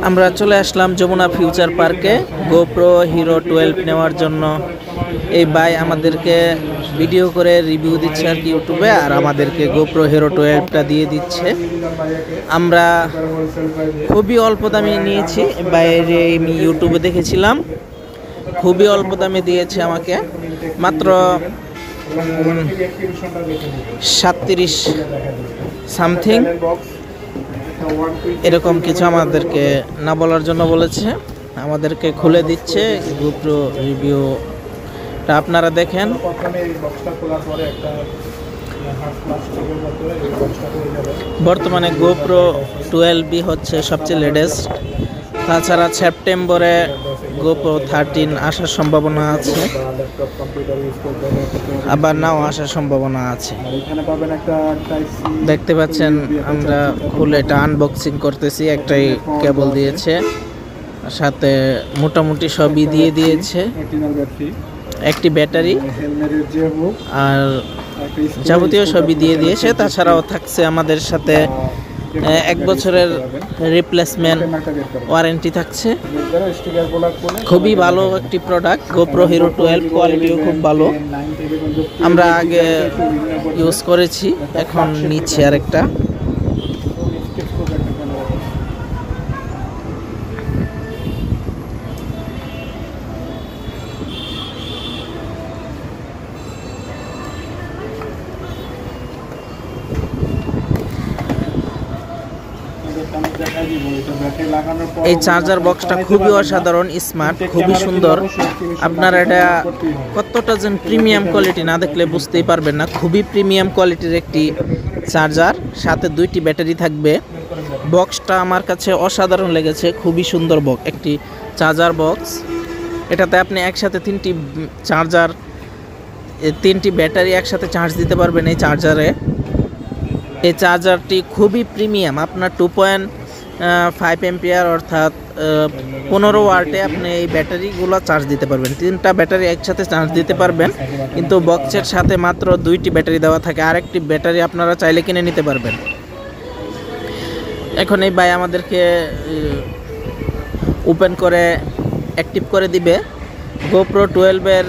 আমরা চলে আসলাম যমুনা ফিউচার পার্কে গোপ্রো হিরো 12 নেওয়ার জন্য। এই ভাই আমাদেরকে ভিডিও করে রিভিউ দিচ্ছে আর কি ইউটিউবে, আর আমাদেরকে গোপ্রো হিরো 12টা দিয়ে দিচ্ছে। আমরা খুবই অল্প দামে নিয়েছি, বাইরে আমি ইউটিউবে দেখেছিলাম, খুবই অল্প দামে দিয়েছে আমাকে, মাত্র 37 সামথিং এরকম কিছু আমাদেরকে না বলার জন্য বলেছে। আমাদেরকে খুলে দিচ্ছে গোপ্রো রিভিউটা, আপনারা দেখেন। বর্তমানে গোপ্রো 12 হচ্ছে সবচেয়ে লেটেস্ট। তাছাড়া সেপ্টেম্বরে গোপ্রো 13 আসার সম্ভাবনা আছে, আবার নাও আসার সম্ভাবনা আছে। দেখতে পাচ্ছেন আমরা খুলে এটা আনবক্সিং করতেছি। একটাই কেবল দিয়েছে, সাথে মোটামুটি সবই দিয়ে দিয়েছে, একটি ব্যাটারি আর যাবতীয় সবই দিয়ে দিয়েছে। তাছাড়াও থাকছে আমাদের সাথে 1 বছরের রিপ্লেসমেন্ট ওয়ারেন্টি থাকছে। খুবই ভালো একটি প্রোডাক্ট গোপ্রো হিরো 12, কোয়ালিটিও খুব ভালো। আমরা আগে ইউজ করেছি, এখন নিচ্ছি আরেকটা। এই চার্জার বক্সটা খুবই অসাধারণ, স্মার্ট, খুবই সুন্দর। আপনারা এটা কতটা যেন প্রিমিয়াম কোয়ালিটি না দেখলে বুঝতেই পারবেন না। খুবই প্রিমিয়াম কোয়ালিটির একটি চার্জার, সাথে 2টি ব্যাটারি থাকবে। বক্সটা আমার কাছে অসাধারণ লেগেছে, খুবই সুন্দর একটি চার্জার বক্স। এটাতে আপনি একসাথে 3টি ব্যাটারি একসাথে চার্জ দিতে পারবেন এই চার্জারে। এই চার্জারটি খুবই প্রিমিয়াম। আপনার 2.5 এম্পিয়ার অর্থাৎ 15 ওয়াটে আপনি এই ব্যাটারিগুলো চার্জ দিতে পারবেন। 3টা ব্যাটারি একসাথে চার্জ দিতে পারবেন, কিন্তু বক্সের সাথে মাত্র 2টি ব্যাটারি দেওয়া থাকে, আরেকটি ব্যাটারি আপনারা চাইলে কিনে নিতে পারবেন। এখন এই ভাই আমাদেরকে ওপেন করে অ্যাক্টিভ করে দিবে। গোপ্রো 12-এর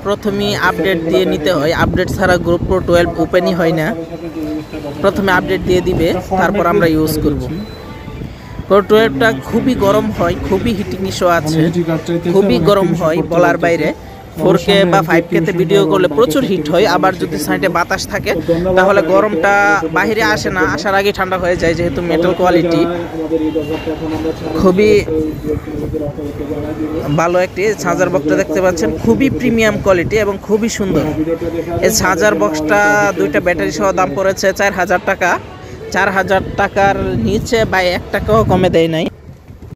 প্রথমেই আপডেট দিয়ে নিতে হয়, আপডেট ছাড়া গোপ্রো 12 ওপেনই হয় না। প্রথমে আপডেট দিয়ে দিবে, তারপর আমরা ইউজ করব। গোপ্রো 12টা খুবই গরম হয়, খুবই হিটিং ইস্যু আছে, খুবই গরম হয় বলার বাইরে। 4K বা 5K তে ভিডিও করলে প্রচুর হিট হয়, আবার যদি সাইডে বাতাস থাকে তাহলে গরমটা বাহিরে আসে না, আসার আগে ঠান্ডা হয়ে যায়। যেহেতু মেটাল কোয়ালিটি, খুবই ভালো একটি চার্জার বক্সটা দেখতে পাচ্ছেন, খুবই প্রিমিয়াম কোয়ালিটি এবং খুবই সুন্দর। এই চার্জার বক্সটা 2টা ব্যাটারি সহ দাম পড়েছে 4000 টাকা। 4000 টাকার নিচে বা 1 টাকাও কমে দেয় নাই।